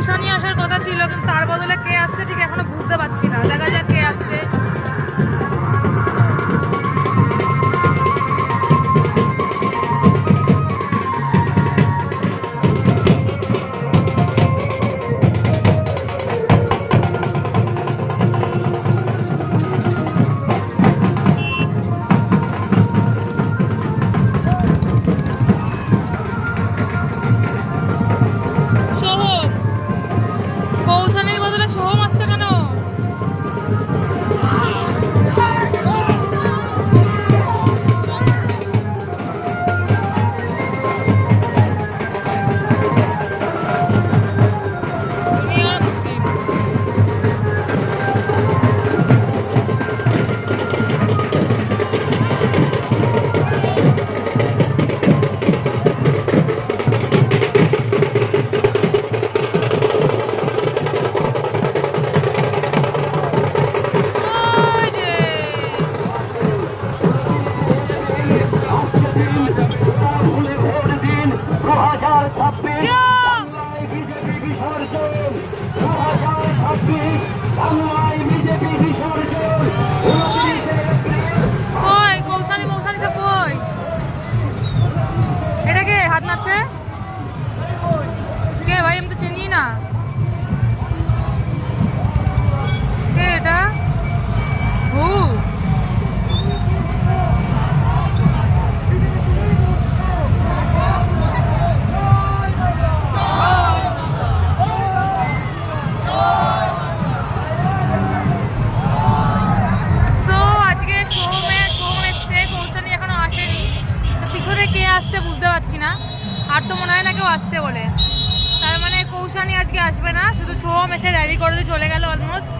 কৌশানী আসার কথা ছিল, কিন্তু তার বদলে কে আসছে ঠিক এখনো বুঝতে পারছি না। দেখা যাক কে আসছে। কৌশানীর বদলে সোহম আসছে কেন? হাত নাড়ছে কে ভাই? আমি তো চিনি না কে এটা। হু কে আসছে বুঝতে পারছি না। আর তো মনে হয় না কেউ আসছে বলে। তার মানে কৌশানী আজকে আসবে না, শুধু সোহম এসে রেডি করে চলে গেল অলমোস্ট।